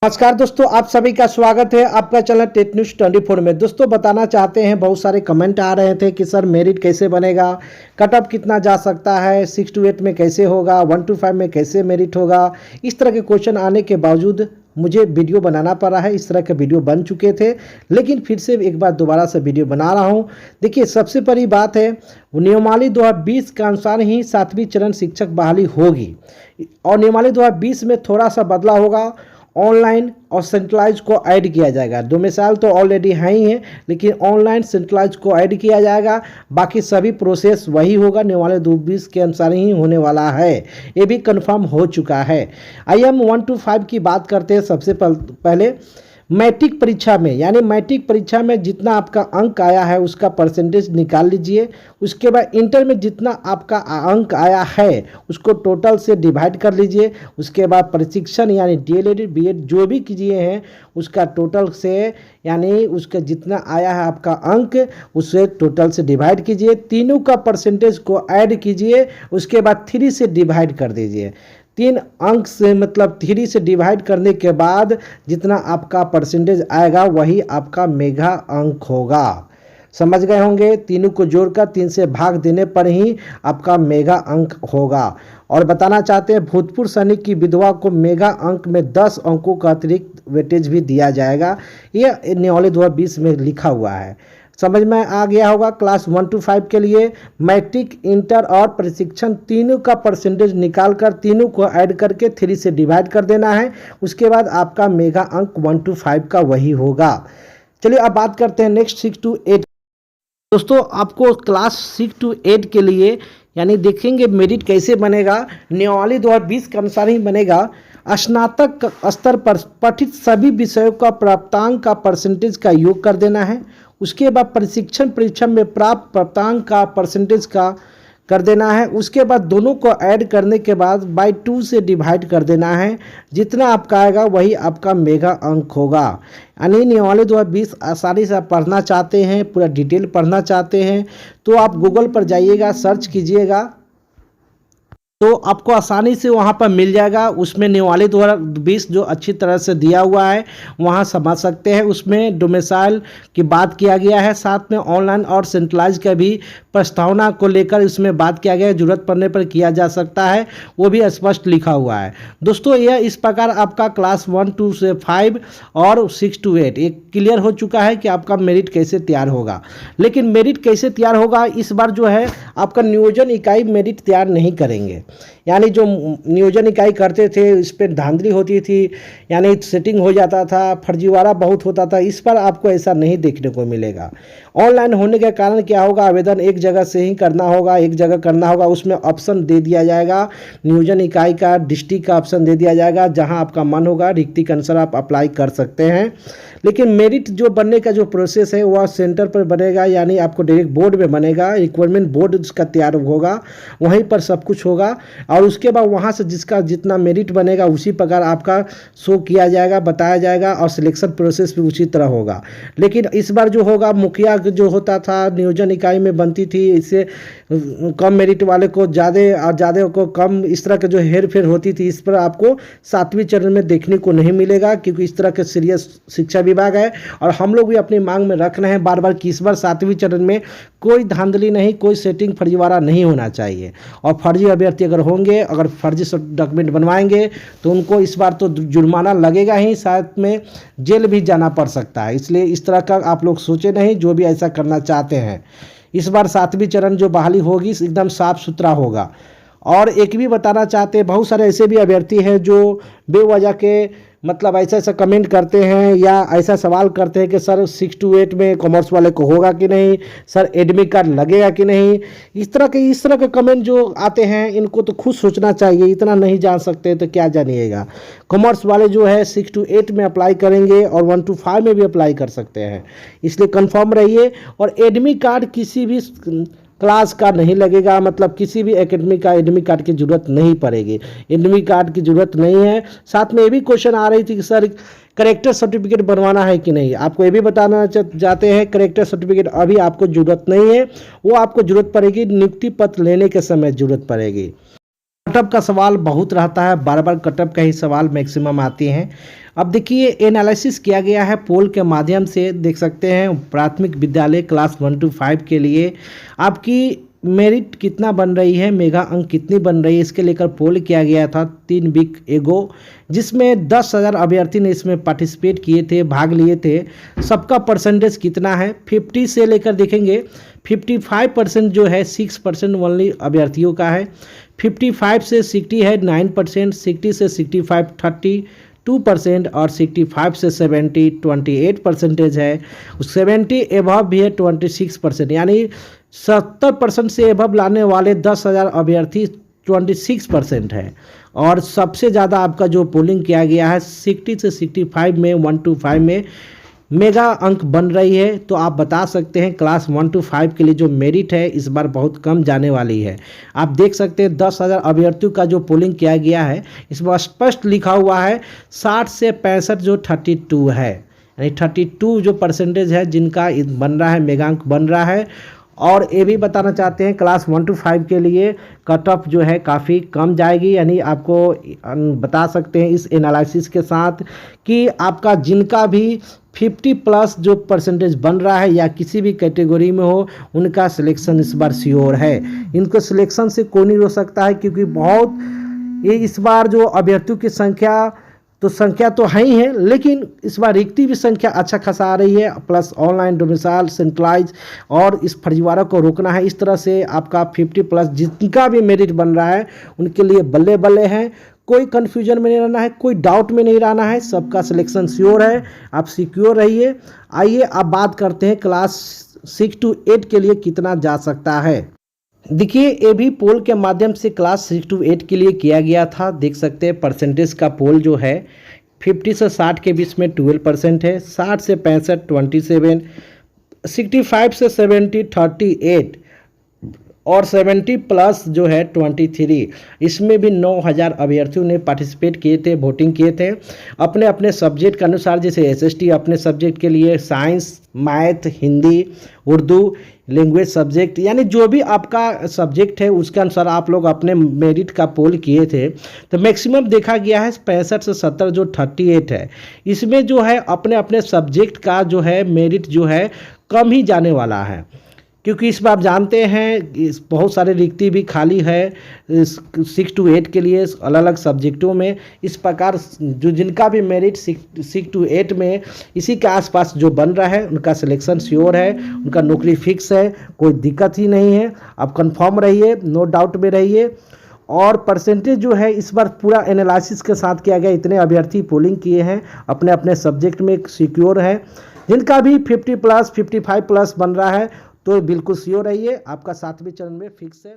नमस्कार दोस्तों, आप सभी का स्वागत है आपका चैनल टेक न्यूज़ 24 में। दोस्तों बताना चाहते हैं, बहुत सारे कमेंट आ रहे थे कि सर मेरिट कैसे बनेगा, कट ऑफ कितना जा सकता है, 6 to 8 में कैसे होगा, 1 to 5 में कैसे मेरिट होगा। इस तरह के क्वेश्चन आने के बावजूद मुझे वीडियो बनाना पड़ा है। इस तरह के वीडियो बन चुके थे, लेकिन फिर से एक बार दोबारा से वीडियो बना रहा हूं। देखिए, सबसे बड़ी बात है, नियमावली 2020 के अनुसार ही 7वीं चरण शिक्षक बहाली होगी और नियमावली 2020 में थोड़ा सा बदला होगा। ऑनलाइन और सेंट्रलाइज को ऐड किया जाएगा। डोमिसाइल तो ऑलरेडी है ही है, लेकिन ऑनलाइन सेंट्रलाइज को ऐड किया जाएगा। बाकी सभी प्रोसेस वही होगा, नियमावली 2020 के अनुसार ही होने वाला है। ये भी कंफर्म हो चुका है। IM 1 to 5 की बात करते हैं। सबसे पहले मैट्रिक परीक्षा में, यानी मैट्रिक परीक्षा में जितना आपका अंक आया है उसका परसेंटेज निकाल लीजिए। उसके बाद इंटर में जितना आपका अंक आया है उसको टोटल से डिवाइड कर लीजिए। उसके बाद प्रशिक्षण यानी DLED BEd जो भी कीजिए हैं उसका टोटल से, यानी उसका जितना आया है आपका अंक उससे टोटल से डिवाइड कीजिए। तीनों का परसेंटेज को ऐड कीजिए। उसके बाद 3 से डिवाइड कर दीजिए। 3 अंक से मतलब 3 से डिवाइड करने के बाद जितना आपका परसेंटेज आएगा वही आपका मेगा अंक होगा। समझ गए होंगे। तीनों को जोड़कर 3 से भाग देने पर ही आपका मेगा अंक होगा। और बताना चाहते हैं, भूतपूर्व सैनिक की विधवा को मेगा अंक में 10 अंकों का अतिरिक्त वेटेज भी दिया जाएगा। ये नियमावली 2020 में लिखा हुआ है। समझ में आ गया होगा। क्लास 1 to 5 के लिए मैट्रिक, इंटर और प्रशिक्षण तीनों का परसेंटेज निकालकर तीनों को ऐड करके 3 से डिवाइड कर देना है। उसके बाद आपका मेगा अंक 1 to 5 का वही होगा। चलिए अब बात करते हैं नेक्स्ट 6 to 8। दोस्तों आपको क्लास 6 to 8 के लिए यानी देखेंगे मेरिट कैसे बनेगा। नियमावली 2020 के अनुसार ही बनेगा। स्नातक स्तर पर पठित सभी विषयों का प्राप्तांक का परसेंटेज का योग कर देना है। उसके बाद प्रशिक्षण परीक्षा में प्राप्त प्राप्तांक का परसेंटेज का कर देना है। उसके बाद दोनों को ऐड करने के बाद बाई 2 से डिवाइड कर देना है। जितना आपका आएगा वही आपका मेगा अंक होगा। यानी नियमावली 2020 आसानी से आप पढ़ना चाहते हैं, पूरा डिटेल पढ़ना चाहते हैं तो आप गूगल पर जाइएगा, सर्च कीजिएगा तो आपको आसानी से वहाँ पर मिल जाएगा। उसमें नियमावली 2020 जो अच्छी तरह से दिया हुआ है वहाँ समझ सकते हैं। उसमें डोमिसाइल की बात किया गया है, साथ में ऑनलाइन और सेंट्रलाइज का भी प्रस्तावना को लेकर इसमें बात किया गया है। जरूरत पड़ने पर किया जा सकता है, वो भी स्पष्ट लिखा हुआ है। दोस्तों यह इस प्रकार आपका क्लास 1 to 5 और 6 to 8 एक क्लियर हो चुका है कि आपका मेरिट कैसे तैयार होगा। लेकिन मेरिट कैसे तैयार होगा, इस बार जो है आपका नियोजन इकाई मेरिट तैयार नहीं करेंगे। यानी जो नियोजन इकाई करते थे इस पर धांधली होती थी, यानी सेटिंग हो जाता था, फर्जीवाड़ा बहुत होता था। इस पर आपको ऐसा नहीं देखने को मिलेगा। ऑनलाइन होने के कारण क्या होगा, आवेदन एक जगह से ही करना होगा, एक जगह करना होगा। उसमें ऑप्शन दे दिया जाएगा, नियोजन इकाई का, डिस्ट्रिक्ट का ऑप्शन दे दिया जाएगा। जहां आपका मन होगा रिक्ति के अनुसार आप अप्लाई कर सकते हैं। लेकिन मेरिट जो बनने का जो प्रोसेस है वह सेंटर पर बनेगा, यानी आपको डायरेक्ट बोर्ड में बनेगा। रिक्वायरमेंट बोर्ड उसका तैयार होगा, वहीं पर सब कुछ होगा। और उसके बाद वहाँ से जिसका जितना मेरिट बनेगा उसी प्रकार आपका शो किया जाएगा, बताया जाएगा और सिलेक्शन प्रोसेस भी उसी तरह होगा। लेकिन इस बार जो होगा, मुखिया जो होता था नियोजन इकाई में बनती थी, इससे कम मेरिट वाले को ज़्यादा और ज़्यादा को कम, इस तरह के जो हेर फेर होती थी, इस पर आपको 7वीं चरण में देखने को नहीं मिलेगा। क्योंकि इस तरह के सीरियस शिक्षा विभाग है और हम लोग भी अपनी मांग में रख रहे हैं बार बार कि इस बार 7वीं चरण में कोई धांधली नहीं, कोई सेटिंग फर्जीवाड़ा नहीं होना चाहिए। और फर्जी अभ्यर्थी अगर होंगे, अगर फर्जी डॉक्यूमेंट बनवाएंगे तो उनको इस बार तो जुर्माना लगेगा ही, साथ में जेल भी जाना पड़ सकता है। इसलिए इस तरह का आप लोग सोचे नहीं, जो भी ऐसा करना चाहते हैं। इस बार 7वीं चरण जो बहाली होगी एकदम साफ सुथरा होगा। और एक भी बताना चाहते हैं, बहुत सारे ऐसे भी अभ्यर्थी हैं जो बेवजह के मतलब ऐसा ऐसा कमेंट करते हैं या ऐसा सवाल करते हैं कि सर 6 to 8 में कॉमर्स वाले को होगा कि नहीं, सर एडमिट कार्ड लगेगा कि नहीं। इस तरह के कमेंट जो आते हैं इनको तो खुद सोचना चाहिए। इतना नहीं जान सकते तो क्या जानिएगा। कॉमर्स वाले जो है 6 to 8 में अप्लाई करेंगे और 1 to 5 में भी अप्लाई कर सकते हैं। इसलिए कन्फर्म रहिए। और एडमिट कार्ड किसी भी क्लास का नहीं लगेगा, मतलब किसी भी एकेडमी का एडमिट कार्ड की जरूरत नहीं पड़ेगी। एडमिट कार्ड की जरूरत नहीं है। साथ में ये भी क्वेश्चन आ रही थी कि सर करेक्टर सर्टिफिकेट बनवाना है कि नहीं। आपको ये भी बताना चाहते हैं, करेक्टर सर्टिफिकेट अभी आपको जरूरत नहीं है, वो आपको जरूरत पड़ेगी नियुक्ति पत्र लेने के समय जरूरत पड़ेगी। कटअप का सवाल बहुत रहता है, बार बार कटअप का ही सवाल मैक्सिमम आते हैं। अब देखिए एनालिसिस किया गया है पोल के माध्यम से, देख सकते हैं प्राथमिक विद्यालय क्लास 1 to 5 के लिए आपकी मेरिट कितना बन रही है, मेगा अंक कितनी बन रही है, इसके लेकर पोल किया गया था 3 वीक एगो, जिसमें 10,000 अभ्यर्थी ने इसमें पार्टिसिपेट किए थे, भाग लिए थे। सबका परसेंटेज कितना है, 50 से लेकर देखेंगे 55% जो है 6% ओनली अभ्यर्थियों का है, 55 से 60 है 9%, 60 से 65 32% और 65 से 70 28% है, 70 एबव भी है 26%, यानी 70% से एबव लाने वाले 10,000 अभ्यर्थी 26% है। और सबसे ज़्यादा आपका जो पोलिंग किया गया है 60 से 65 में 1 to 5 में मेगा अंक बन रही है। तो आप बता सकते हैं क्लास 1 to 5 के लिए जो मेरिट है इस बार बहुत कम जाने वाली है। आप देख सकते हैं 10,000 अभ्यर्थियों का जो पोलिंग किया गया है इसमें स्पष्ट लिखा हुआ है 60 से 65 जो 32 है, यानी 32 जो परसेंटेज है जिनका बन रहा है, मेगा अंक बन रहा है। और ये भी बताना चाहते हैं क्लास 1 to 5 के लिए कट ऑफ जो है काफ़ी कम जाएगी, यानी आपको बता सकते हैं इस एनालिसिस के साथ कि आपका जिनका भी 50 प्लस जो परसेंटेज बन रहा है या किसी भी कैटेगरी में हो उनका सिलेक्शन इस बार श्योर है। इनको सिलेक्शन से कोई नहीं रोक सकता है, क्योंकि बहुत ये इस बार जो अभ्यर्थियों की संख्या तो है ही है, लेकिन इस बार रिक्ति भी संख्या अच्छा खासा आ रही है, प्लस ऑनलाइन डोमिसाइल सेंट्रलाइज और इस फर्जीवाड़ा को रोकना है। इस तरह से आपका 50 प्लस जिनका भी मेरिट बन रहा है उनके लिए बल्ले बल्ले हैं, कोई कन्फ्यूजन में नहीं रहना है, कोई डाउट में नहीं रहना है, सबका सिलेक्शन श्योर है, आप सिक्योर रहिए। आइए अब बात करते हैं क्लास 6 to 8 के लिए कितना जा सकता है। देखिए ये भी पोल के माध्यम से क्लास 6 to 8 के लिए किया गया था। देख सकते हैं परसेंटेज का पोल जो है 50 से 60 के बीच में 12% है, 60 से 65 27, 65 से 70 38 और 70 प्लस जो है 23। इसमें भी 9,000 अभ्यर्थियों ने पार्टिसिपेट किए थे, वोटिंग किए थे अपने अपने सब्जेक्ट के अनुसार। जैसे एसएसटी अपने सब्जेक्ट के लिए science, math, Hindi, Urdu, language subject, यानी जो भी आपका सब्जेक्ट है उसके अनुसार आप लोग अपने मेरिट का पोल किए थे। तो मैक्सिमम देखा गया है 65 से 70 जो 38 है, इसमें जो है अपने अपने सब्जेक्ट का जो है मेरिट जो है कम ही जाने वाला है, क्योंकि इस बार आप जानते हैं बहुत सारे रिक्ति भी खाली है 6 to 8 के लिए अलग अलग सब्जेक्टों में। इस प्रकार जो जिनका भी मेरिट 6 to 8 में इसी के आसपास जो बन रहा है उनका सिलेक्शन श्योर है, उनका नौकरी फिक्स है, कोई दिक्कत ही नहीं है। आप कंफर्म रहिए, नो डाउट में रहिए। और परसेंटेज जो है इस बार पूरा एनालिसिस के साथ किया गया, इतने अभ्यर्थी पोलिंग किए हैं, अपने अपने सब्जेक्ट में सिक्योर है। जिनका भी 50 प्लस 55 प्लस बन रहा है तो बिल्कुल श्योर रहिए, आपका 7वें चरण में फिक्स है।